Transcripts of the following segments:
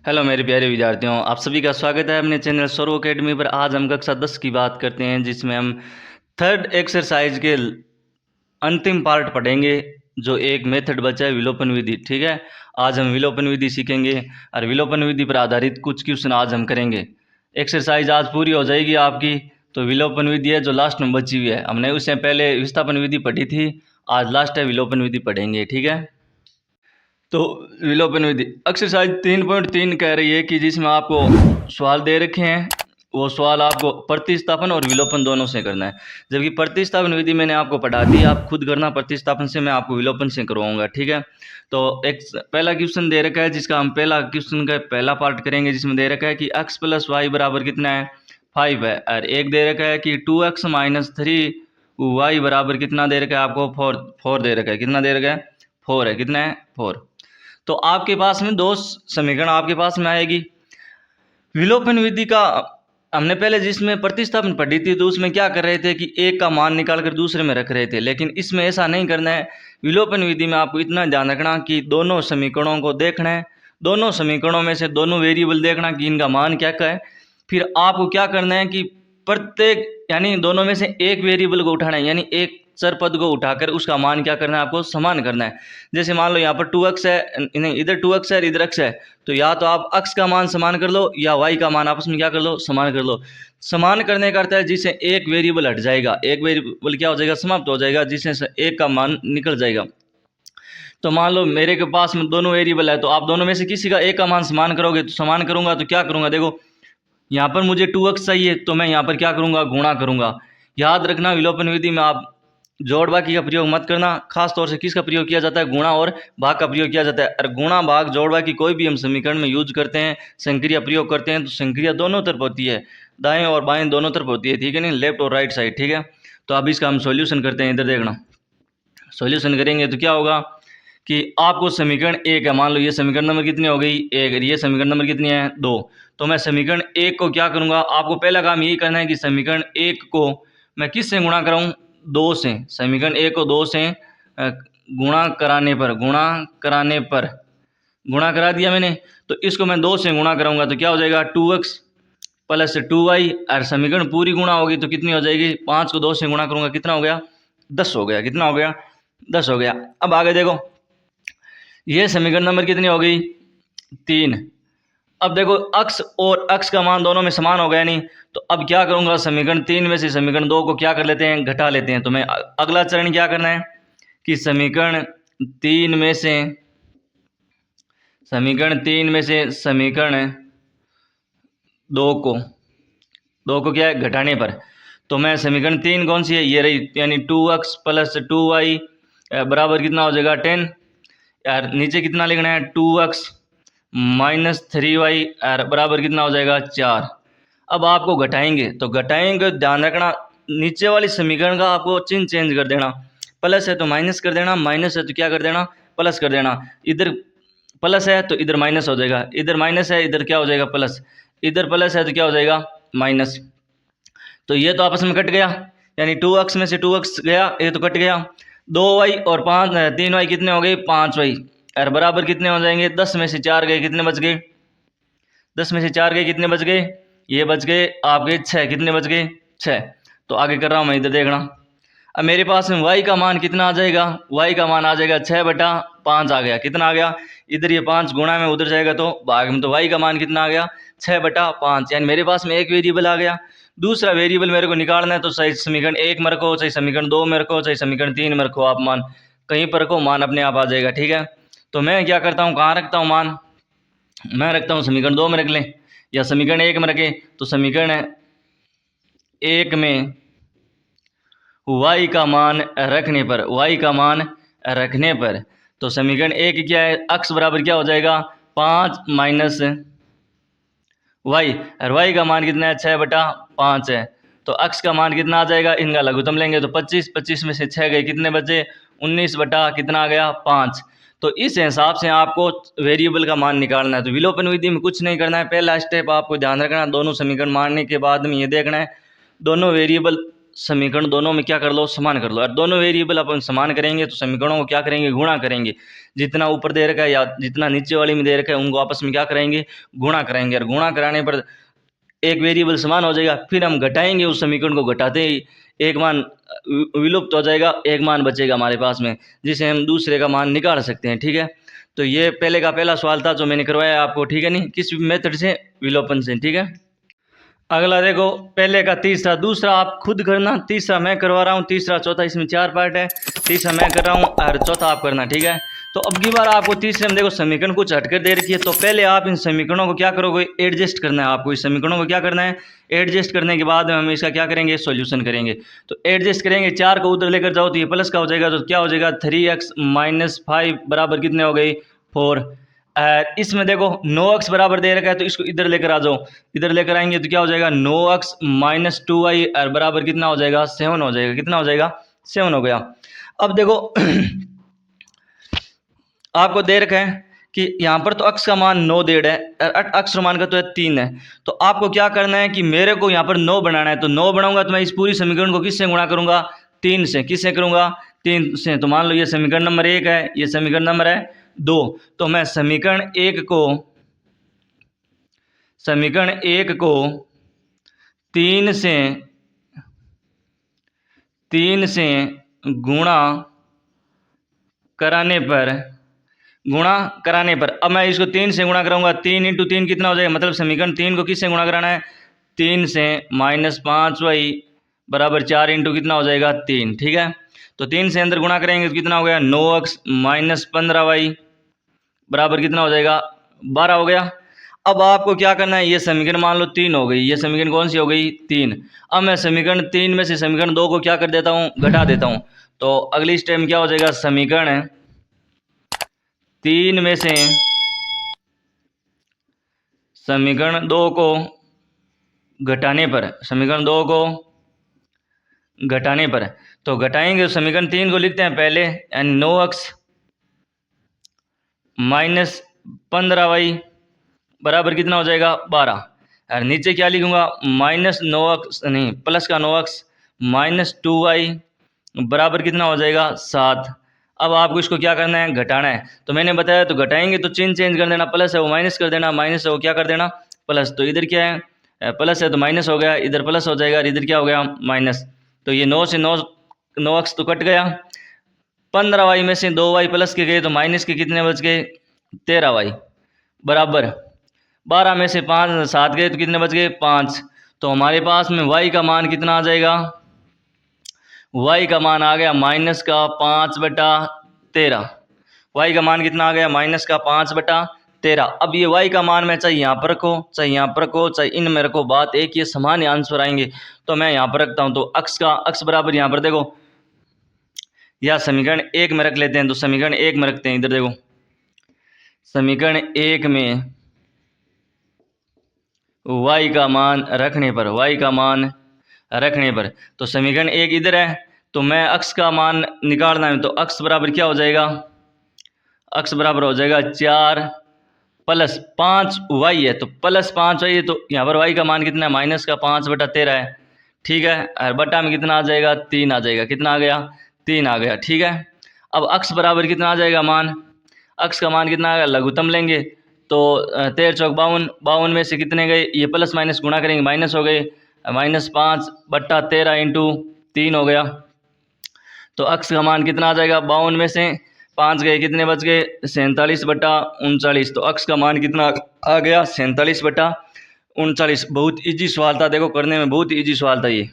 Hello मेरे प्यारे विद्यार्थियों, आप सभी का स्वागत है अपने चैनल सौरव अकेडमी पर। आज हम कक्षा 10 की बात करते हैं, जिसमें हम थर्ड एक्सरसाइज के अंतिम पार्ट पढ़ेंगे। जो एक मेथड बचा है, विलोपन विधि। ठीक है, आज हम विलोपन विधि सीखेंगे और विलोपन विधि पर आधारित कुछ क्वेश्चन आज हम करेंगे। एक्सरसाइज आज पूरी हो जाएगी आपकी। तो विलोपन विधि है जो लास्ट में बची हुई है, हमने उससे पहले विस्थापन विधि पढ़ी थी। आज लास्ट है, विलोपन विधि पढ़ेंगे। ठीक है, तो विलोपन विधि एक्सरसाइज 3.3 कह रही है कि जिसमें आपको सवाल दे रखे हैं, वो सवाल आपको प्रतिस्थापन और विलोपन दोनों से करना है। जबकि प्रतिस्थापन विधि मैंने आपको पढ़ा दी, आप खुद करना। प्रतिस्थापन से मैं आपको विलोपन से करवाऊंगा। ठीक है, तो एक पहला क्वेश्चन दे रखा है, जिसका हम पहला क्वेश्चन का पहला पार्ट करेंगे, जिसमें दे रखा है कि x प्लस वाई बराबर कितना है, 5 है। और एक दे रखा है कि 2x माइनस 3y बराबर कितना दे रखा है आपको, 4 दे रखा है। कितना दे रखा है, 4 है। कितना है, 4। तो आपके पास में दो समीकरण आपके पास में आएगी। विलोपन विधि का हमने पहले जिसमें प्रतिस्थापन पढ़ी थी, तो उसमें क्या कर रहे थे कि एक का मान निकाल कर दूसरे में रख रहे थे, लेकिन इसमें ऐसा नहीं करना है। विलोपन विधि में आपको इतना ध्यान रखना कि दोनों समीकरणों को देखना है, दोनों समीकरणों में से दोनों वेरिएबल देखना कि इनका मान क्या क्या है। फिर आपको क्या करना है कि प्रत्येक यानी दोनों में से एक वेरिएबल को उठाना है, यानी एक चर पद को उठाकर उसका मान क्या करना है, आपको समान करना है। जैसे मान लो यहाँ पर 2x है, नहीं इधर 2x है, इधर x है, तो या तो आप x का मान समान कर लो या y का मान आपस में क्या कर लो, समान कर लो। समान करने का अर्थ है जिससे एक वेरिएबल हट जाएगा, एक वेरिएबल क्या हो जाएगा, समाप्त हो जाएगा, जिससे एक का मान निकल जाएगा। तो मान लो मेरे के पास में दोनों वेरिएबल है, तो आप दोनों में से किसी का एक का मान समान करोगे। तो समान करूंगा तो क्या करूंगा, देखो यहाँ पर मुझे 2x चाहिए, तो मैं यहाँ पर क्या करूंगा, गुणा करूंगा। याद रखना, विलोपन विधि में आप जोड़ बाकी का प्रयोग मत करना। खास तौर से किसका प्रयोग किया जाता है, गुणा और भाग का प्रयोग किया जाता है। और गुणा भाग जोड़ बाकी कोई भी हम समीकरण में यूज करते हैं, संक्रिया प्रयोग करते हैं, तो संक्रिया दोनों तरफ होती है, दाएं और बाएं दोनों तरफ होती है। ठीक है, नहीं लेफ्ट और राइट साइड। ठीक है, तो अब इसका हम सॉल्यूशन करते हैं। इधर देखना, सॉल्यूशन करेंगे तो क्या होगा कि आपको समीकरण एक है, मान लो ये समीकरण नंबर कितनी हो गई, एक। ये समीकरण नंबर कितनी है, 2। तो मैं समीकरण एक को क्या करूंगा, आपको पहला काम यही करना है कि समीकरण एक को मैं किस से गुणा कराऊं, 2 से। समीकरण एक को 2 से गुणा गुणा करा दिया मैंने। तो इसको मैं 2 से गुणा कराऊंगा तो क्या हो जाएगा, 2x प्लस 2y। और समीकरण पूरी गुणा होगी तो कितनी हो जाएगी, 5 को 2 से गुणा करूंगा, कितना हो गया, 10 हो गया। कितना हो गया, 10 हो गया। अब आगे देखो, ये समीकरण नंबर कितनी हो गई, 3। अब देखो x और x का मान दोनों में समान हो गया नहीं, तो अब क्या करूंगा, समीकरण 3 में से समीकरण 2 को क्या कर लेते हैं, घटा लेते हैं। तो मैं अगला चरण क्या करना है कि समीकरण 3 में से समीकरण 2 को क्या है, घटाने पर। तो मैं समीकरण 3 कौन सी है, ये रही, यानी 2x प्लस 2y बराबर कितना हो जाएगा, 10। यार नीचे कितना लिखना है, 2x माइनस 3y बराबर कितना हो जाएगा, 4। अब आपको घटाएंगे, तो घटाएंगे ध्यान रखना, नीचे वाली समीकरण का आपको चिन्ह चेंज कर देना। प्लस है तो माइनस कर देना, माइनस है तो क्या कर देना, प्लस कर देना। इधर प्लस है तो इधर माइनस हो जाएगा, इधर माइनस है इधर क्या हो जाएगा, प्लस। इधर प्लस है तो क्या हो जाएगा, माइनस। तो ये तो आपस में कट गया, यानी 2x में से 2x गया, ये तो कट गया। 2y और 3y कितने हो गए, 5y। और बराबर कितने हो जाएंगे, 10 में से 4 गए, कितने बच गए, 10 में से 4 गए, कितने बच गए, ये बच गए आपके 6। कितने बच गए, 6। तो आगे कर रहा हूँ मैं, इधर देखना। अब मेरे पास में y का मान कितना आ जाएगा, y का मान आ जाएगा 6/5 आ गया। कितना आ गया, इधर ये 5 गुणा में उधर जाएगा तो भाग में, तो y का मान कितना आ गया, 6/5। यानी मेरे पास में एक वेरिएबल आ गया। दूसरा वेरिएबल मेरे को निकालना है, तो सही समीकरण 1 में रखो, चाहे समीकरण 2 में रखो, चाहे समीकरण 3 में रखो, आप मान कहीं पर रखो, मान अपने आप आ जाएगा। ठीक है, तो मैं क्या करता हूँ, कहाँ रखता हूँ मान, मैं रखता हूँ समीकरण 2 में रख लें, या समीकरण 1 में रखें। तो समीकरण 1 में y का मान रखने पर तो समीकरण 1 क्या है, x बराबर क्या हो जाएगा, 5 माइनस y, और y का मान कितना है, 6/5 है। तो x का मान कितना आ जाएगा, इनका लघुत्तम लेंगे तो 25, 25 में से 6 गए, कितने बचे, 19 बटा कितना आ गया, 5। तो इस हिसाब से आपको वेरिएबल का मान निकालना है। तो विलोपन विधि में कुछ नहीं करना है, पहला स्टेप आपको ध्यान रखना, दोनों समीकरण मानने के बाद में ये देखना है दोनों वेरिएबल समीकरण दोनों में क्या कर लो, समान कर लो। और दोनों वेरिएबल अपन समान करेंगे तो समीकरणों को क्या करेंगे, गुणा करेंगे। जितना ऊपर दे रखा है या जितना नीचे वाली में दे रखा है उनको आपस में क्या करेंगे, गुणा कराएंगे। और गुणा कराने पर एक वेरिएबल समान हो जाएगा, फिर हम घटाएंगे, उस समीकरण को घटाते ही एक मान विलुप्त हो जाएगा, एक मान बचेगा हमारे पास में, जिसे हम दूसरे का मान निकाल सकते हैं। ठीक है, तो ये पहले का पहला सवाल था जो मैंने करवाया आपको। ठीक है, नहीं किस मेथड से, विलोपन से। ठीक है, अगला देखो, पहले का तीसरा, दूसरा आप खुद करना, तीसरा मैं करवा रहा हूँ, तीसरा चौथा, इसमें 4 पार्ट है, तीसरा मैं कर रहा हूँ और चौथा आप करना। ठीक है, तो अब की बार आपको तीसरे में देखो समीकरण कुछ हटकर दे रखी है, तो पहले आप इन समीकरणों को क्या करोगे, एडजस्ट करना है आपको। इस समीकरणों को क्या करना है, एडजस्ट करने के बाद हम इसका क्या करेंगे, सॉल्यूशन करेंगे। तो एडजस्ट करेंगे, 4 को उधर लेकर जाओ तो ये प्लस का हो जाएगा, तो क्या हो जाएगा 3x - 5 बराबर कितने हो गई, 4। इसमें देखो 9x बराबर दे रखा है, तो इसको इधर लेकर आ जाओ, इधर लेकर आएंगे तो क्या हो जाएगा 9x - 2y और बराबर कितना हो जाएगा, 7 हो जाएगा। कितना हो जाएगा, 7 हो गया। अब देखो आपको दे रखा है कि यहाँ पर तो अक्स का मान 9 डेढ़ है, अक्स मान का तो है 3 है। तो आपको क्या करना है कि मेरे को यहाँ पर 9 बनाना है, तो 9 बनाऊंगा तो मैं इस पूरी समीकरण को किससे गुणा करूंगा, 3 से। किससे करूंगा, 3 से। तो मान लो ये समीकरण नंबर 1 है, ये समीकरण नंबर है 2। तो मैं समीकरण 1 को 3 से गुणा कराने पर अब मैं इसको 3 से गुणा कराऊंगा, 3 × 3 कितना हो जाएगा, मतलब समीकरण 3 को किससे गुणा कराना है, 3 से -5y बराबर 4 × कितना हो जाएगा 3। ठीक है, तो 3 से अंदर गुणा करेंगे तो कितना हो गया 9x - 15y बराबर कितना हो जाएगा 12 हो गया। अब आपको क्या करना है, ये समीकरण मान लो 3 हो गई, ये समीकरण कौन सी हो गई, 3। अब मैं समीकरण 3 में से समीकरण 2 को क्या कर देता हूँ, घटा देता हूँ। तो अगली स्टेप में क्या हो जाएगा, समीकरण 3 में से समीकरण 2 को घटाने पर, समीकरण 2 को घटाने पर, तो घटाएंगे तो समीकरण 3 को लिखते हैं पहले, यानी 9x - 15y बराबर कितना हो जाएगा 12। और नीचे क्या लिखूंगा, -9x नहीं प्लस का 9x - 2y बराबर कितना हो जाएगा 7। अब आपको इसको क्या करना है, घटाना है। तो मैंने बताया तो घटाएंगे तो चिन्ह चेंज कर देना, प्लस है वो माइनस कर देना, माइनस है वो क्या कर देना प्लस। तो इधर क्या है, प्लस है तो माइनस हो गया, इधर प्लस हो जाएगा और इधर क्या हो गया माइनस। तो ये 9 से 9x तो कट गया, 15y में से 2y प्लस के गए तो माइनस के कितने बच गए 13y बराबर 12 में से 5 7 गए तो कितने बच गए 5। तो हमारे पास में y का मान कितना आ जाएगा, y का मान आ गया -5/13। y का मान कितना आ गया -5/13। अब ये y का मान मैं चाहे यहाँ पर रखो, चाहे यहाँ पर रखो, चाहे इनमें रखो, बात एक ये समान आंसर आएंगे। तो मैं यहाँ पर रखता हूँ, तो अक्स बराबर यहाँ पर देखो, या समीकरण 1 में रख लेते हैं। तो समीकरण 1 में रखते हैं, इधर देखो समीकरण 1 में y का मान रखने पर, तो समीकरण 1 इधर है, तो मैं अक्स का मान निकालना है। तो अक्स बराबर क्या हो जाएगा, अक्स बराबर हो जाएगा 4 + 5y है, तो +5y है, तो यहाँ पर y का मान कितना है -5/13 है। ठीक है, और बटा में कितना आ जाएगा 3 आ जाएगा। कितना आ गया 3 आ गया। ठीक है, अब अक्स बराबर कितना आ जाएगा मान, अक्स का मान कितना आ गया, लघुत्तम लेंगे तो 13 चौक 52, 52 में से कितने गए, ये प्लस माइनस गुणा करेंगे माइनस हो गए, -5/13 × 3 हो गया। तो अक्स का मान कितना आ जाएगा, 52 में से 5 गए कितने बच गए 47/39। तो अक्स का मान कितना आ गया 47/39। बहुत इजी सवाल था, देखो करने में बहुत इजी सवाल था ये।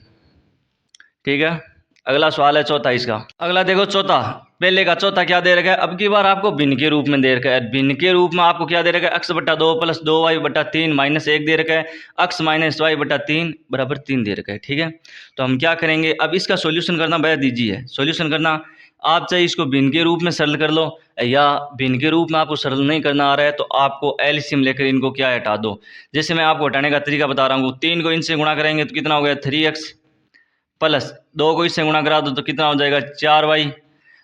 ठीक है, अगला सवाल है चौथा इसका। अगला देखो चौथा, पहले का चौथा क्या दे रखा है, अब की बार आपको भिन्न के रूप में दे रखा है। भिन्न के रूप में आपको क्या दे रखा है, x/2 + 2y/3 -1 दे रखा है, x - y/3 बराबर 3 दे रखा है। ठीक है, तो हम क्या करेंगे, अब इसका सॉल्यूशन करना बेहद ईजी है। सॉल्यूशन करना आप चाहे इसको भिन्न के रूप में सरल कर लो, या भिन्न के रूप में आपको सरल नहीं करना आ रहा है तो आपको एलसीएम लेकर इनको क्या हटा दो। जैसे मैं आपको हटाने का तरीका बता रहा हूँ, 3 को इनसे गुणा करेंगे तो कितना हो गया 3x, प्लस 2 को इससे गुणा करा दो तो कितना हो जाएगा 4y,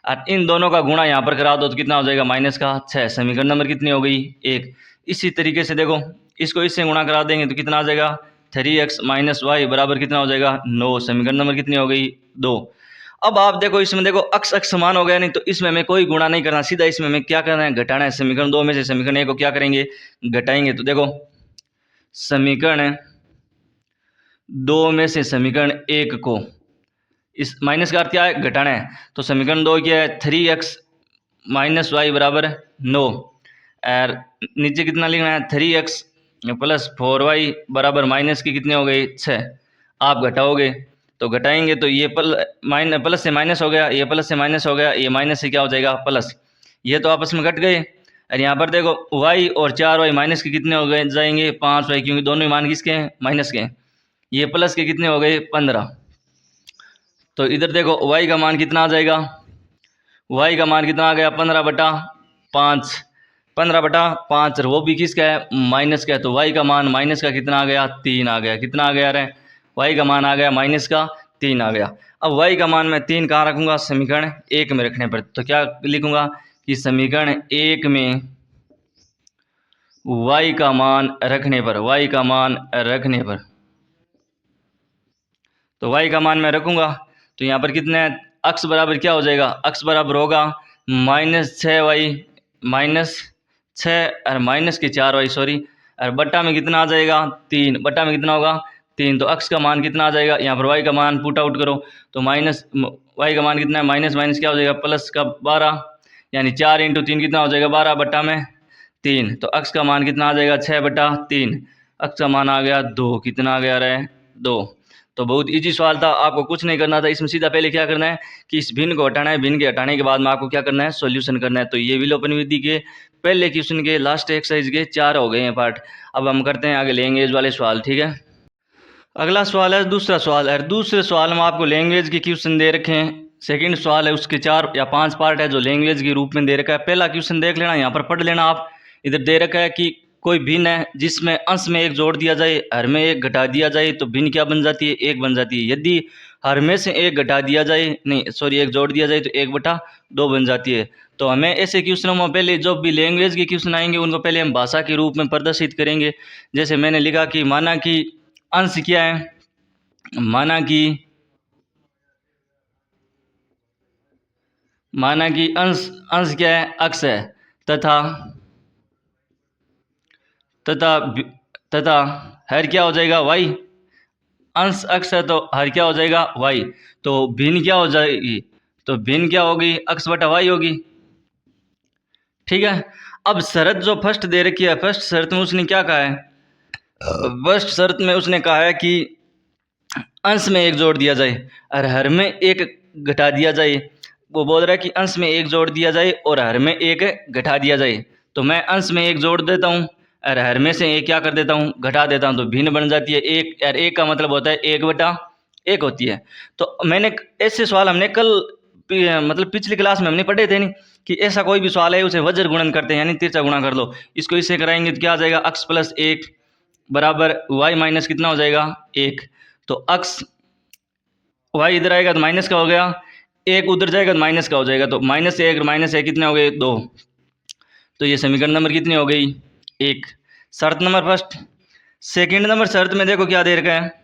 और इन दोनों का गुणा यहाँ पर करा दो तो कितना हो जाएगा -6। समीकरण नंबर कितनी हो गई 1। इसी तरीके से देखो, इसको इससे गुणा करा देंगे तो कितना आ जाएगा 3x माइनस वाई बराबर कितना हो जाएगा 9। समीकरण नंबर कितनी हो गई 2। अब आप देखो इसमें देखो अक्स अक्स समान हो गया, नहीं तो इसमें हमें कोई गुणा नहीं करना, सीधा इसमें हमें क्या करना है घटाना है। समीकरण 2 में से समीकरण 1 को क्या करेंगे घटाएंगे। तो देखो समीकरण 2 में से समीकरण 1 को इस माइनस का अर्थ क्या है घटाना है। तो समीकरण 2 क्या है 3x माइनस वाई बराबर 9 और नीचे कितना लिखना है 3x प्लस 4y बराबर माइनस की कितने हो गई 6। आप घटाओगे तो घटाएंगे तो ये प्लस से माइनस हो गया, ये प्लस से माइनस हो गया, ये माइनस से क्या हो जाएगा प्लस, ये तो आपस में घट गए। और यहाँ पर देखो y और 4y माइनस के कितने हो गए जाएंगे 5y, क्योंकि दोनों ही मान किसके हैं माइनस के हैं। ये प्लस के कितने हो गए 15। तो इधर देखो y का मान कितना आ जाएगा, y का मान कितना आ गया 15/5, 15/5 और वो भी किसका है माइनस का है। तो y का मान माइनस का कितना आ गया 3 आ गया। कितना आ गया रे y का मान आ गया माइनस का 3 आ गया। अब y का मान मैं 3 कहाँ रखूँगा समीकरण 1 में रखने पर। तो क्या लिखूँगा कि समीकरण 1 में y का मान रखने पर, y का मान रखने पर, तो y का मान मैं रखूँगा तो यहाँ पर कितने अक्स बराबर क्या हो जाएगा, अक्स बराबर होगा -6y माइनस 6 और माइनस के 4y सॉरी, और बट्टा में कितना आ जाएगा 3, बट्टा में कितना होगा 3। तो अक्स का मान कितना आ जाएगा, यहाँ पर y का मान पुट आउट करो तो माइनस y का मान कितना है माइनस माइनस क्या हो जाएगा प्लस का 12, यानी 4 × 3 कितना हो जाएगा 12 बट्टा में 3। तो अक्स का मान कितना आ जाएगा 6/3, अक्स का मान आ गया 2। कितना आ गया रहे 2। तो बहुत इजी सवाल था, आपको कुछ नहीं करना था इसमें, सीधा पहले क्या करना है कि इस भिन्न को हटाना है, भिन्न के हटाने के बाद में आपको क्या करना है सॉल्यूशन करना है। तो ये विलोपन विधि के पहले क्वेश्चन के लास्ट एक्सरसाइज के 4 हो गए हैं पार्ट। अब हम करते हैं आगे लैंग्वेज वाले सवाल, ठीक है। अगला सवाल है दूसरा सवाल है, दूसरे सवाल में आपको लैंग्वेज के क्वेश्चन दे रखे हैं। सेकंड सवाल है उसके 4 या 5 पार्ट है जो लैंग्वेज के रूप में दे रखा है। पहला क्वेश्चन देख लेना, यहाँ पर पढ़ लेना आप। इधर दे रखा है कि कोई भिन्न है जिसमें अंश में 1 जोड़ दिया जाए, हर में 1 घटा दिया जाए तो भिन्न क्या बन जाती है 1 बन जाती है। यदि हर में से 1 घटा दिया जाए, नहीं सॉरी 1 जोड़ दिया जाए तो 1/2 बन जाती है। तो हमें ऐसे क्वेश्चनों में पहले जो भी लैंग्वेज के क्वेश्चन आएंगे उनको पहले हम भाषा के रूप में प्रदर्शित करेंगे। जैसे मैंने लिखा कि माना कि अंश क्या है, माना कि अंश क्या है अक्स है, तथा हर क्या हो जाएगा y, अंश अक्स है तो हर क्या हो जाएगा y। तो भिन्न क्या हो जाएगी, तो भिन्न क्या होगी अक्स बटा y होगी, ठीक है। अब शर्त जो फर्स्ट दे रखी है, फर्स्ट शर्त में उसने क्या कहा है, फर्स्ट शर्त में उसने कहा है कि अंश में 1 जोड़ दिया जाए और हर में 1 घटा दिया जाए। वो बोल रहा है कि अंश में 1 जोड़ दिया जाए और हर में 1 घटा दिया जाए। तो मैं अंश में 1 जोड़ देता हूँ और हर में से 1 क्या कर देता हूँ घटा देता हूँ, तो भिन्न बन जाती है 1। और 1 का मतलब होता है 1/1 होती है। तो मैंने ऐसे सवाल हमने कल मतलब पिछली क्लास में हमने पढ़े थे नहीं कि ऐसा कोई भी सवाल है उसे वज्र गुणन करते हैं, यानी तिरछा गुणा कर लो। इसको इससे कराएंगे तो क्या आ जाएगा अक्स प्लस 1 बराबर y माइनस कितना हो जाएगा 1। तो अक्स y इधर आएगा तो माइनस का हो गया, 1 उधर जाएगा तो माइनस का हो जाएगा। तो -1 और -1 कितने हो गए 2। तो ये समीकरण नंबर कितनी हो गई 1। शर्त नंबर फर्स्ट। सेकंड नंबर शर्त में देखो क्या दे रखा है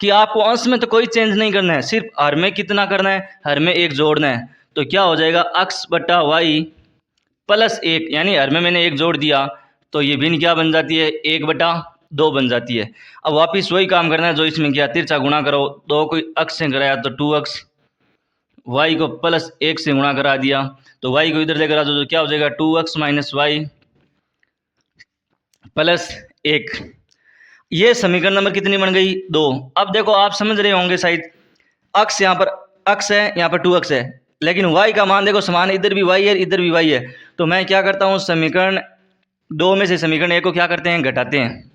कि आपको अंश में तो कोई चेंज नहीं करना है, सिर्फ हर में कितना करना है, हर में 1 जोड़ना है। तो क्या हो जाएगा अक्स बटा y प्लस 1, यानी हर में मैंने 1 जोड़ दिया तो ये भिन्न क्या बन जाती है 1/2 बन जाती है। अब वापिस वही काम करना है जो इसमें किया, तिरछा गुणा करो, 2 को अक्स से कराया तो 2x, y को प्लस 1 से गुणा करा दिया तो y को इधर लेकर आ जाओ तो क्या हो जाएगा 2x माइनस वाई प्लस 1। ये समीकरण नंबर कितनी बन गई 2। अब देखो आप समझ रहे होंगे शायद, अक्स यहाँ पर अक्स है, यहाँ पर 2x है, लेकिन y का मान देखो समान है, इधर भी y है इधर भी y है। तो मैं क्या करता हूँ समीकरण 2 में से समीकरण 1 को क्या करते हैं घटाते हैं।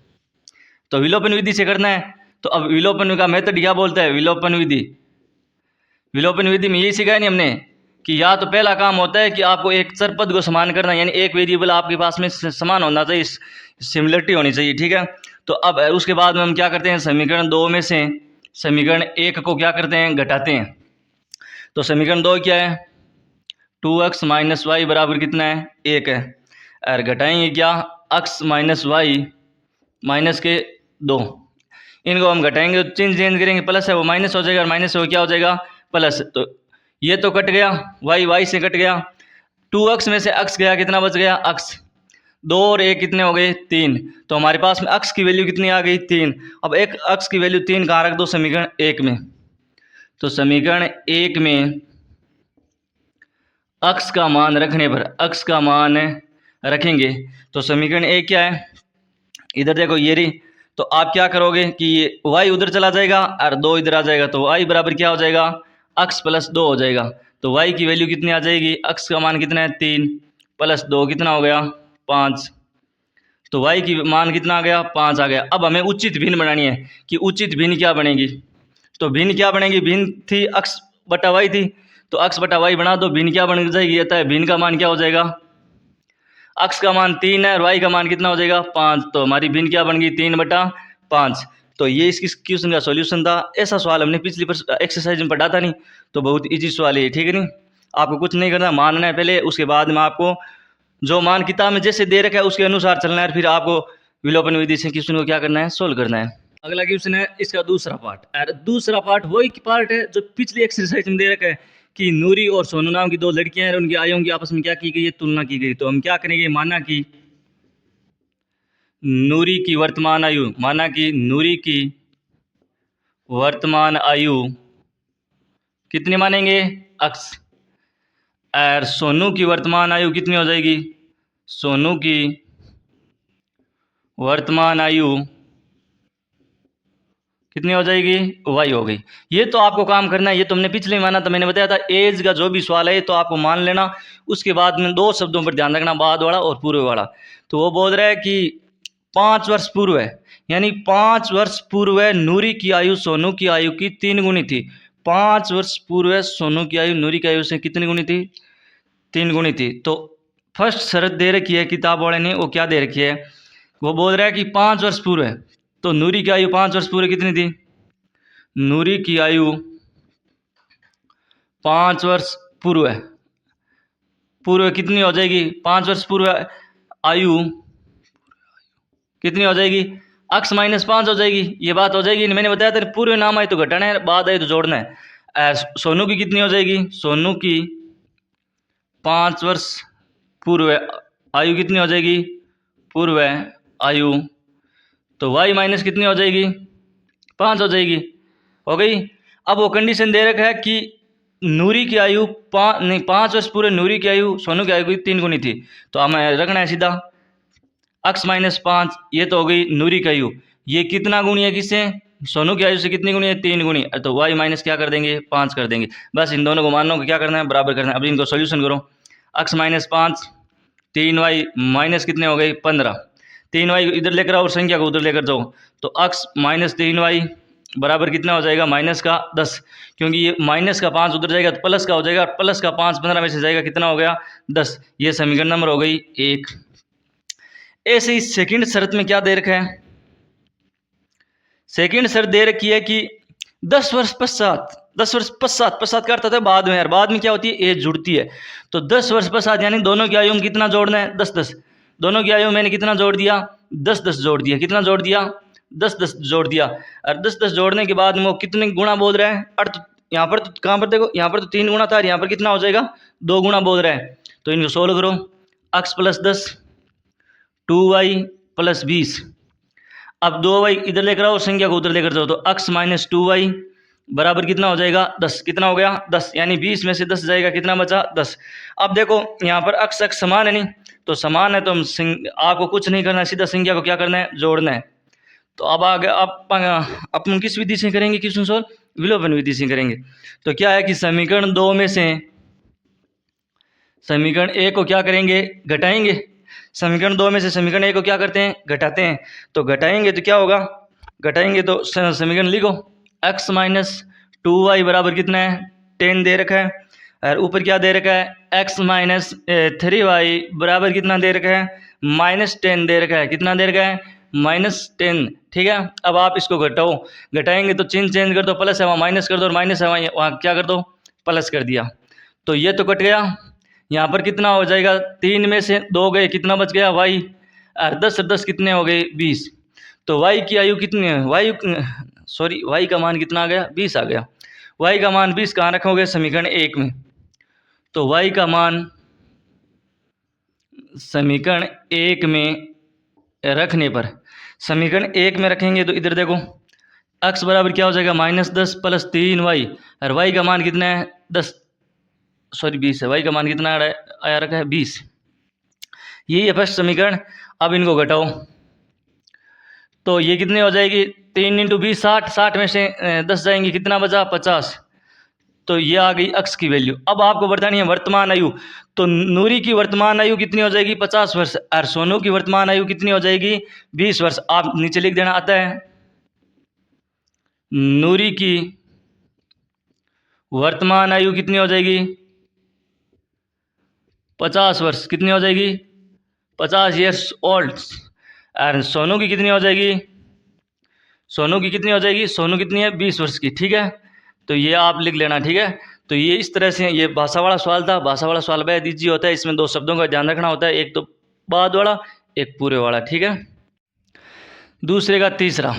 तो विलोपन विधि से करना है। तो अब विलोपन का मेथड क्या बोलता है, विलोपन विधि, विलोपन विधि में यही सिखाया नहीं हमने कि या तो पहला काम होता है कि आपको एक चर पद को समान करना, यानी एक वेरिएबल आपके पास में समान होना चाहिए, सिमिलरिटी होनी चाहिए, ठीक है। तो अब उसके बाद में हम क्या करते हैं समीकरण 2 में से समीकरण 1 को क्या करते हैं घटाते हैं। तो समीकरण 2 क्या है 2x माइनस वाई बराबर कितना है 1 है, और घटाएंगे क्या x माइनस वाई माइनस के 2। इनको हम घटाएंगे तो चिन्ह चेंज करेंगे, प्लस है वो माइनस हो जाएगा और माइनस है वो क्या हो जाएगा प्लस। तो ये तो कट गया, वाई से कट गया, 2x में से x गया, कितना बच गया x, 2 और 1 कितने हो गए 3। तो हमारे पास में x की वैल्यू कितनी आ गई 3। अब एक x की वैल्यू 3 कहाँ रख दो समीकरण 1 में। तो समीकरण 1 में x का मान रखने पर, x का मान रखेंगे तो समीकरण 1 क्या है, इधर देखो ये रही। तो आप क्या करोगे कि ये y उधर चला जाएगा और 2 इधर आ जाएगा, तो y बराबर क्या हो जाएगा x प्लस 2 हो जाएगा। तो y की वैल्यू कितनी आ जाएगी, x का मान कितना है 3 प्लस 2 कितना हो गया 5। तो y की मान कितना आ गया 5 आ गया। अब हमें उचित भिन्न बनानी है कि उचित भिन्न क्या बनेगी। तो भिन्न क्या बनेगी, भिन्न थी x बटा y थी, तो x बटा y बना दो, भिन्न क्या बन जाएगी, अतः भिन्न का मान क्या हो जाएगा, x का मान 3 है और y का मान कितना हो जाएगा 5। तो हमारी भिन्न क्या बन गई 3/5। तो ये इस क्वेश्चन का सॉल्यूशन था। ऐसा सवाल हमने पिछली एक्सरसाइज में पढ़ा था नहीं, तो बहुत इजी सवाल है, ठीक है नहीं। आपको कुछ नहीं करना, मानना है पहले, उसके बाद में आपको जो मान किताब में जैसे दे रखा है उसके अनुसार चलना है, फिर आपको विलोपन विधि से क्वेश्चन को क्या करना है, सोल्व करना है। अगला क्वेश्चन है इसका दूसरा पार्ट, और दूसरा पार्ट वही पार्ट है जो पिछली एक्सरसाइज में दे रखा है कि नूरी और सोनू नाम की 2 लड़कियां हैं और उनकी आयुओं की आपस में क्या की गई है, तुलना की गई। तो हम क्या करेंगे, माना कि नूरी की वर्तमान आयु, माना कि नूरी की वर्तमान आयु कितनी मानेंगे x, और सोनू की वर्तमान आयु कितनी हो जाएगी, सोनू की वर्तमान आयु कितनी हो जाएगी y हो गई। ये तो आपको काम करना है, ये तुमने पिछले ही माना था, मैंने बताया था एज का जो भी सवाल है तो आपको मान लेना, उसके बाद में 2 शब्दों पर ध्यान रखना, बाद वाला और पूर्व वाला। तो वो बोल रहा है कि 5 वर्ष पूर्व है, यानी 5 वर्ष पूर्व नूरी की आयु सोनू की आयु की 3 गुनी थी। 5 वर्ष पूर्व सोनू की आयु नूरी की आयु से कितनी गुनी थी, 3 गुनी थी। तो फर्स्ट शर्त दे रखी है किताब वाले ने, वो क्या दे रखी है, वो बोल रहा है कि 5 वर्ष पूर्व है, तो नूरी की आयु 5 वर्ष पूर्व कितनी थी, नूरी की आयु 5 वर्ष पूर्व पूर्व कितनी हो जाएगी, 5 वर्ष पूर्व आयु कितनी हो जाएगी, x माइनस 5 हो जाएगी। ये बात हो जाएगी, मैंने बताया था पूर्व नाम आए तो घटाना है, बाद आए तो जोड़ना है। सोनू की कितनी हो जाएगी, सोनू की 5 वर्ष पूर्व आयु कितनी हो जाएगी, पूर्व आयु, तो y माइनस कितनी हो जाएगी 5 हो जाएगी, हो गई। अब वो कंडीशन दे रखा है कि नूरी की आयु 5 वर्ष पूरे नूरी की आयु सोनू की आयु की 3 गुनी थी। तो हमें रखना है सीधा x माइनस 5, ये तो हो गई नूरी की आयु, ये कितना गुणी है किससे, सोनू की आयु से कितनी गुणी है 3 गुणी, तो y माइनस क्या कर देंगे 5 कर देंगे। बस इन दोनों को मानों को क्या करना है, बराबर करना है। अब इनको सोल्यूशन करो, x माइनस 5 3y माइनस कितने हो गए 15, 3y इधर लेकर आओ और संख्या को उधर लेकर जाओ, तो x माइनस 3y बराबर कितना हो जाएगा माइनस का 10, क्योंकि ये माइनस का 5 उधर जाएगा तो प्लस का हो जाएगा, प्लस का 5 15 में से जाएगा कितना हो गया 10। ये समीकरण नंबर हो गई 1। ऐसे ही सेकंड शर्त में क्या दे रखा है, सेकंड शर्त दे रखी है कि 10 वर्ष पश्चात, 10 वर्ष पश्चात का अर्थ होता है बाद में, यार बाद में क्या होती है एज जुड़ती है। तो 10 वर्ष पश्चात यानी दोनों की आयु में कितना जोड़ना है 10 दोनों की आयु मैंने कितना जोड़ दिया 10 जोड़ दिया, कितना जोड़ दिया 10 जोड़ दिया। और 10 जोड़ने के बाद में वो कितने गुणा बोल रहा है, अर्थ यहाँ पर तो कहाँ पर देखो, यहाँ पर तो 3 गुणा था और यहाँ पर कितना हो जाएगा 2 गुणा बोल रहा है। तो इनको सोल्व करो, x प्लस 10 2y प्लस 20, अब 2y इधर लेकर आओ संख्या को उधर लेकर जाओ, तो x माइनस 2y बराबर कितना हो जाएगा 10, कितना हो गया 10, यानी 20 में से 10 जाएगा, कितना बचा 10। अब देखो यहाँ पर x समान है नहीं, तो समान है तो हम आपको कुछ नहीं करना है, सीधा संख्या को क्या करना है जोड़ना है। तो अब आगे अपन किस विधि से करेंगे क्वेश्चन सॉल्व, विलोपन विधि से करेंगे। तो क्या है कि समीकरण 2 में से समीकरण 1 को क्या करेंगे घटाएंगे, समीकरण 2 में से समीकरण 1 को क्या करते हैं घटाते हैं। तो घटाएंगे तो क्या होगा, घटाएंगे तो समीकरण लिखो, x माइनस 2y बराबर कितना है 10 दे रखा है, और ऊपर क्या दे रखा है x माइनस 3y बराबर कितना दे रखा है -10 दे रखा है, कितना दे रखा है -10, ठीक है। अब आप इसको घटाओ, घटाएंगे तो चिन्ह चेंज कर दो, प्लस है वहाँ माइनस कर दो और माइनस है वहाँ क्या कर दो प्लस कर दिया, तो ये तो कट गया। यहाँ पर कितना हो जाएगा 3 में से 2 गए, कितना बच गया y, और 10 10 कितने हो गए 20। तो y की आयु कितनी है, y का मान कितना आ गया, 20 आ गया। y का मान 20 कहाँ रखोगे, समीकरण 1 में। तो y का मान समीकरण 1 में रखने पर, समीकरण 1 में रखेंगे तो इधर देखो x बराबर क्या हो जाएगा, -10 + 3y, और y का मान कितना है 20 है, y का मान कितना आया रखा है 20। यही है फर्स्ट समीकरण। अब इनको घटाओ तो ये कितनी हो जाएगी, 3 × 20 60, 60 में से 10 जाएंगे, कितना बचा 50। तो ये आ गई x की वैल्यू। अब आपको बतानी है वर्तमान आयु। तो नूरी की वर्तमान आयु कितनी हो जाएगी, 50 वर्ष, और सोनू की वर्तमान आयु कितनी हो जाएगी, 20 वर्ष। आप नीचे लिख देना, आता है नूरी की वर्तमान आयु कितनी हो जाएगी, 50 वर्ष, कितनी हो जाएगी 50 ईयर्स ओल्ड। और सोनू की कितनी हो जाएगी, सोनू की कितनी हो जाएगी, सोनू कितनी है 20 वर्ष की। ठीक है, तो ये आप लिख लेना। ठीक है, तो ये इस तरह से, ये भाषा वाला सवाल था। भाषा वाला सवाल वह दीजिए होता है, इसमें 2 शब्दों का ध्यान रखना होता है, एक तो बाद वाला, एक पूरे वाला। ठीक है, दूसरे का तीसरा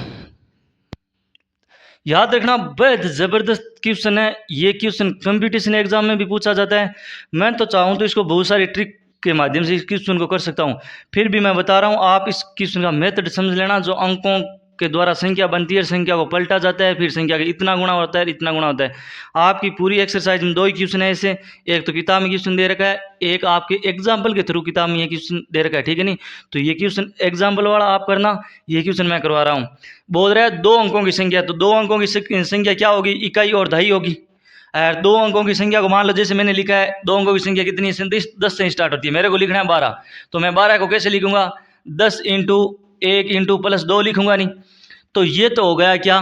याद रखना, बेहद ज़बरदस्त क्वेश्चन है। ये क्वेश्चन कंपटीशन एग्जाम में भी पूछा जाता है। मैं तो चाहूँ तो इसको बहुत सारी ट्रिक के माध्यम से इस क्वेश्चन को कर सकता हूँ, फिर भी मैं बता रहा हूँ, आप इस क्वेश्चन का मेथड समझ लेना। जो अंकों के द्वारा संख्या बनती है, संख्या को पलटा जाता है, फिर संख्या का इतना गुणा होता है, इतना गुणा होता है। आपकी पूरी एक्सरसाइज में 2 ही क्वेश्चन है ऐसे, एक तो किताब में क्वेश्चन दे रखा है, एक आपके एग्जाम्पल के थ्रू किताब में ये क्वेश्चन दे रखा है। ठीक है नहीं, तो ये क्वेश्चन एग्जाम्पल वाला आप करना, ये क्वेश्चन मैं करवा रहा हूँ। बोल रहा है 2 अंकों की संख्या, तो 2 अंकों की संख्या क्या होगी, इकाई और दहाई होगी। और 2 अंकों की संख्या को मान लो, जैसे मैंने लिखा है 2 अंकों की संख्या कितनी है, 10 से स्टार्ट होती है, मेरे को लिखना है 12, तो मैं 12 को कैसे लिखूंगा, 10 × 1 × +2 लिखूंगा नहीं। तो ये तो हो गया क्या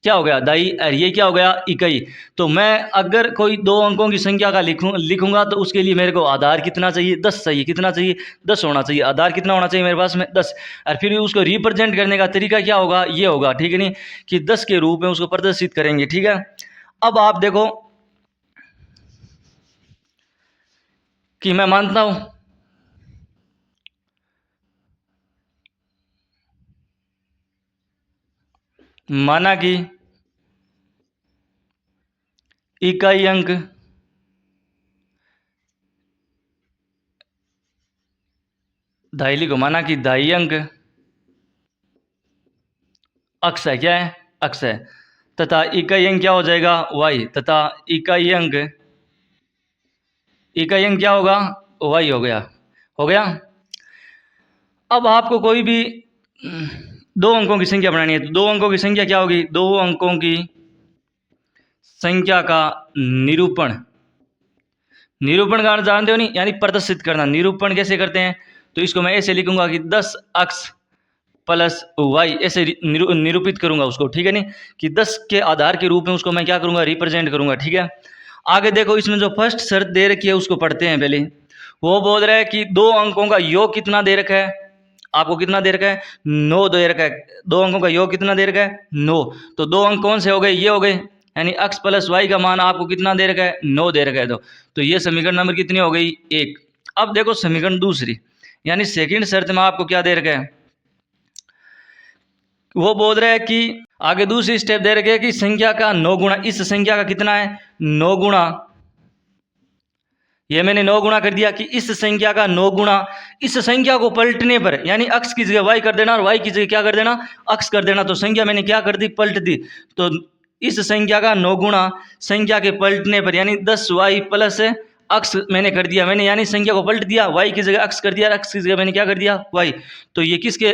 हो गया दाई, और ये क्या हो गया इकाई। तो मैं अगर कोई 2 अंकों की संख्या का लिखूंगा तो उसके लिए मेरे को आधार कितना चाहिए, 10 चाहिए। कितना चाहिए, 10 होना चाहिए। आधार कितना होना चाहिए मेरे पास में, 10। और फिर उसको रिप्रेजेंट करने का तरीका क्या होगा, ये होगा। ठीक है नहीं, कि 10 के रूप में उसको प्रदर्शित करेंगे। ठीक है, अब आप देखो कि मैं मानता हूं, माना कि इकाई अंक दहाई लिखो, माना कि दहाई अंक अक्ष है, क्या है, अक्ष है, तथा इकाई अंक क्या हो जाएगा, y, तथा इकाई अंक क्या होगा, y हो गया। हो गया। अब आपको कोई भी 2 अंकों की संख्या बनानी है, तो 2 अंकों की संख्या क्या होगी, 2 अंकों की संख्या का निरूपण का अर्थ जानते हो नहीं, यानी प्रदर्शित करना। निरूपण कैसे करते हैं, तो इसको मैं ऐसे लिखूंगा कि 10x + y, ऐसे निरूपित करूंगा उसको। ठीक है नहीं, कि 10 के आधार के रूप में उसको मैं क्या करूंगा, रिप्रेजेंट करूंगा। ठीक है, आगे देखो, इसमें जो फर्स्ट शर्त दे रखी है उसको पढ़ते हैं पहले। वो बोल रहा है कि 2 अंकों का योग कितना दे रखा है, आपको कितना दे रखा है, 9 दे रखा है। 2 अंकों का योग कितना दे रखा है, 9। तो 2 अंक कौन से हो गए, ये हो गए, यानी x + y का मान आपको कितना दे रखा है, 9 दे रखा है। तो ये समीकरण नंबर कितनी हो गई, 1। अब देखो समीकरण दूसरी, यानी सेकंड शर्त में आपको क्या दे रखा है, वो बोल रहा है कि आगे दूसरी स्टेप दे रखे है कि संख्या का 9 गुणा, इस संख्या का कितना है, 9 गुणा, ये मैंने 9 गुणा कर दिया, कि इस संख्या का 9 गुणा, इस संख्या को पलटने पर, यानी x की जगह y कर देना और y की जगह क्या कर देना, x कर देना। तो संख्या मैंने क्या कर दी, पलट दी। तो इस संख्या का 9 गुणा संख्या के पलटने पर, यानी 10y + x मैंने कर दिया, मैंने यानी संख्या को पलट दिया, y की जगह x कर दिया, x की जगह मैंने क्या कर दिया, y। तो ये किसके,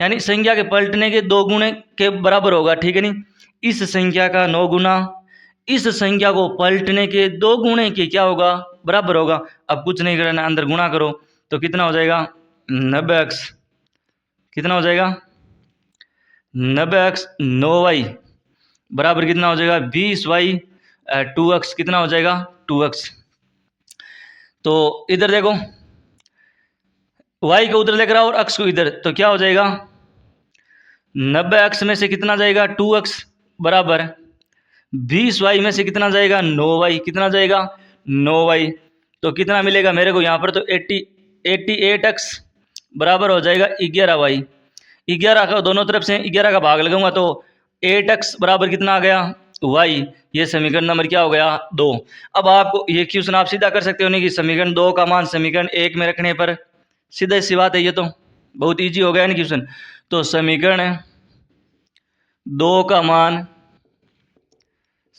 यानी संख्या के पलटने के 2 गुणे के बराबर होगा। ठीक है नहीं, इस संख्या का 9 गुना इस संख्या को पलटने के 2 गुणे के क्या होगा, बराबर होगा। अब कुछ नहीं करना, अंदर गुणा करो तो कितना हो जाएगा, 90x, कितना हो जाएगा 90x 9y बराबर कितना हो जाएगा 20y 2x, कितना हो जाएगा 2x। तो इधर देखो, y को उधर लेकर आओ और x को इधर, तो क्या हो जाएगा 90x में से कितना जाएगा 2x बराबर 20y में से कितना जाएगा 9y, कितना जाएगा 9y। तो कितना मिलेगा मेरे को यहाँ पर, तो 88x बराबर हो जाएगा 11y। 11 का दोनों तरफ से 11 का भाग लगाऊंगा तो 8x बराबर कितना आ गया y। ये समीकरण नंबर क्या हो गया 2। अब आपको ये क्वेश्चन आप सीधा कर सकते हो नहीं कि समीकरण 2 का मान समीकरण 1 में रखने पर, सीधा सी बात है, ये तो बहुत इजी हो गया ना क्वेश्चन। तो समीकरण 2 का मान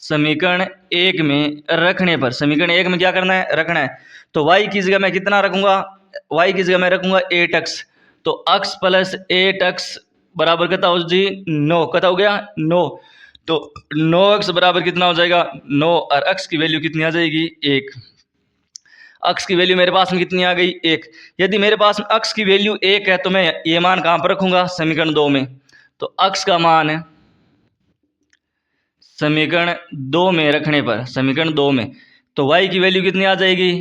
समीकरण 1 में रखने पर, समीकरण 1 में क्या करना है रखना है, तो y की जगह मैं कितना रखूंगा, y की जगह मैं रखूंगा 8x। तो x प्लस 8x बराबर कितना हो जी 9, कितना हो गया 9। तो 9x बराबर कितना हो जाएगा 9, और x की वैल्यू कितनी आ जाएगी 1। x की वैल्यू मेरे पास में कितनी आ गई 1। यदि मेरे पास में x की वैल्यू 1 है तो मैं ये मान कहाँ पर रखूंगा समीकरण 2 में। तो x का मान है समीकरण 2 में रखने पर, समीकरण 2 में, तो y की वैल्यू कितनी आ जाएगी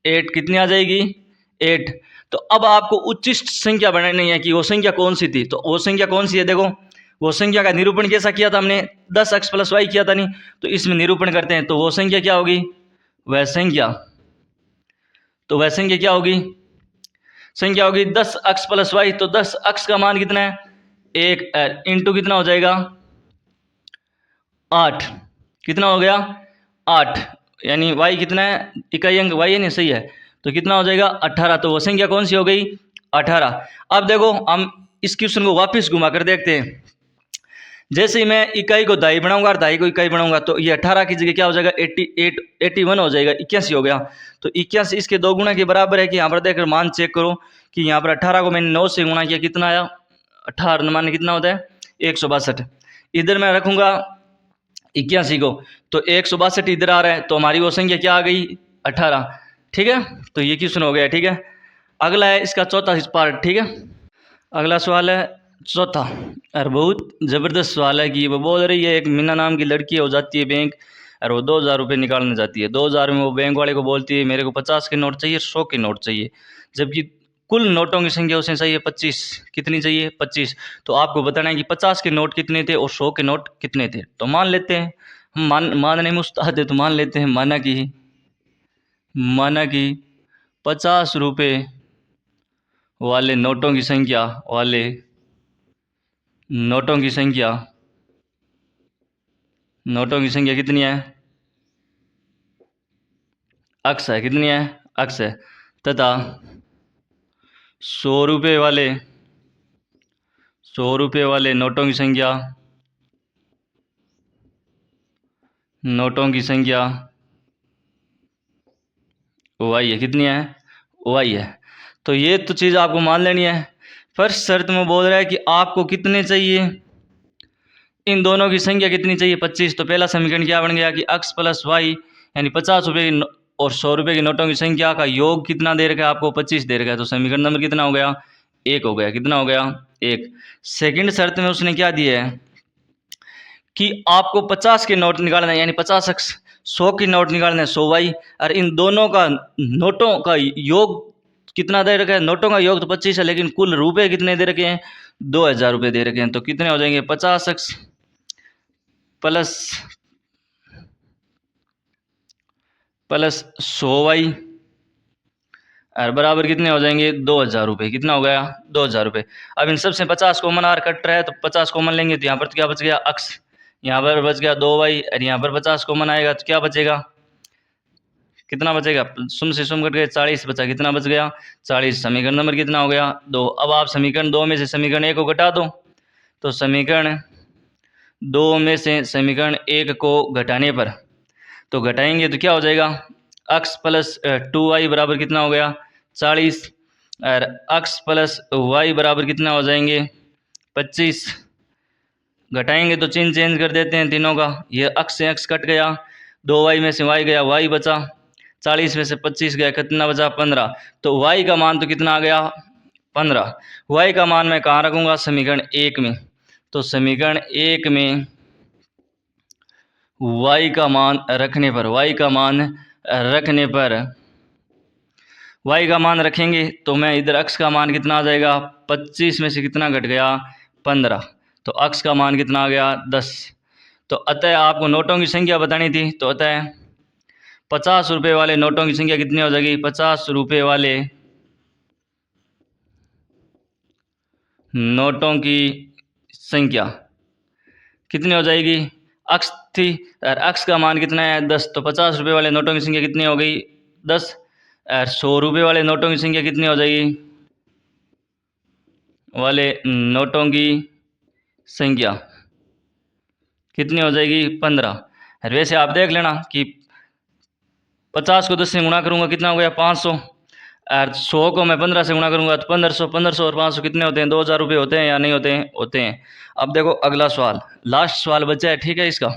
8, कितनी आ जाएगी 8। तो अब आपको उच्चिष्ट संख्या बनानी है कि वो संख्या कौन सी थी। तो वो संख्या कौन सी है, देखो वो संख्या का निरूपण कैसा किया था हमने 10x प्लस वाई किया था नहीं, तो इसमें निरूपण करते हैं। तो वो संख्या क्या होगी, वह संख्या, तो वह संख्या क्या होगी, संख्या होगी 10x प्लस वाई। तो 10x का मान कितना है 1 इंटू कितना हो जाएगा 8, कितना हो गया 8, यानी y कितना है इकाई अंक y है नहीं, सही है, तो कितना हो जाएगा 18। तो वो संख्या कौन सी हो गई 18। अब देखो हम इस क्वेश्चन को वापस घुमा कर देखते हैं। जैसे ही मैं इकाई को दाई बनाऊंगा और दाई को इकाई बनाऊंगा तो ये 18 की जगह क्या हो जाएगा 88, 81 हो जाएगा, 81 हो गया। तो 81 इसके 2 गुना के बराबर है कि यहाँ पर देखकर मान चेक करो कि यहाँ पर 18 को मैंने 9 से गुणा किया, कितना आया 18 मान कितना होता है 162। इधर मैं रखूंगा 81 को, तो 162 इधर आ रहा है, तो हमारी वो संख्या क्या आ गई 18। ठीक है, तो ये क्वेश्चन हो गया। ठीक है, अगला है इसका चौथा पार्ट। ठीक है, अगला सवाल है चौथा, और बहुत ज़बरदस्त सवाल है कि वो बोल रही है एक मीना नाम की लड़की हो जाती है बैंक, और वो 2000 रुपये निकालने जाती है। 2000 में वो बैंक वाले को बोलती है मेरे को 50 के नोट चाहिए, 100 के नोट चाहिए, जबकि कुल नोटों की संख्या उसे चाहिए 25। कितनी चाहिए 25। तो आपको बताना है कि 50 के नोट कितने थे और 100 के नोट कितने थे। तो मान लेते हैं, हम मानने में उस्ताद है, तो मान लेते हैं माना कि 50 रुपये वाले नोटों की संख्या कितनी है x है, कितनी है x है, तथा 100 रुपये वाले नोटों की संख्या y है, कितनी है y है। तो ये तो चीज़ आपको मान लेनी है। फर्स्ट शर्त में बोल रहा है कि आपको कितने चाहिए, इन दोनों की संख्या कितनी चाहिए 25। तो पहला समीकरण क्या बन गया कि x प्लस वाई, यानी 50 रुपये और 100 रुपये की नोटों की संख्या का योग कितना दे रखा है आपको 25 दे रखा है। तो समीकरण नंबर कितना हो गया 1 हो गया, कितना हो गया 1। सेकंड शर्त में उसने क्या दिया है कि आपको 50 के नोट निकालना है, यानी 50x, 100 की नोट निकालना है 100y, और इन दोनों का नोटों का योग कितना दे रखा है, नोटों का योग तो 25 है, लेकिन कुल रुपए कितने दे रखे हैं 2000 रुपये दे रखे हैं। तो कितने हो जाएंगे 50x प्लस 100y और बराबर कितने हो जाएंगे 2000 रुपये। कितना हो गया 2000 रुपये। अब इन सबसे 50 कॉमन आर कट रहा है, तो 50 कॉमन लेंगे तो यहाँ पर तो क्या बच गया x, यहाँ पर बच गया 2y, और यहाँ पर 50 कॉमन आएगा तो क्या बचेगा, कितना बचेगा, सुम से सुम कट गए 40 बचा, कितना बच गया 40। समीकरण नंबर कितना हो गया 2। अब आप समीकरण 2 में से समीकरण 1 को घटा दो, तो समीकरण 2 में से समीकरण 1 को घटाने पर, तो घटाएंगे तो क्या हो जाएगा x प्लस 2y बराबर कितना हो गया 40, और x प्लस y बराबर कितना हो जाएंगे 25। घटाएंगे तो चिन्ह चेंज कर देते हैं तीनों का, ये x से x कट गया, 2y में से y गया, y बचा, 40 में से 25 गया, कितना बचा 15। तो y का मान तो कितना आ गया 15। y का मान मैं कहाँ रखूँगा समीकरण 1 में। तो समीकरण 1 में y का मान रखने पर y का मान रखेंगे तो मैं इधर x का मान कितना आ जाएगा 25 में से कितना घट गया 15, तो x का मान कितना आ गया 10। तो अतः आपको नोटों की संख्या बतानी थी, तो अतः 50 रुपये वाले नोटों की संख्या कितनी हो जाएगी 50 रुपये वाले नोटों की संख्या कितनी हो जाएगी? अक्स थी और अक्स का मान कितना है? 10। तो 50 रुपये वाले नोटों की संख्या कितनी हो गई? 10। और 100 रुपये वाले नोटों की संख्या कितनी हो जाएगी? वाले नोटों की संख्या कितनी हो जाएगी? 15। और वैसे आप देख लेना कि 50 को 10 से गुणा करूंगा कितना हो गया? 500। और 100 को मैं 15 से गुणा करूंगा तो 1500। 1500 और 500 कितने होते हैं? 2000 रुपये होते हैं या नहीं होते हैं? होते हैं। अब देखो अगला सवाल, लास्ट सवाल बचा है, ठीक है इसका।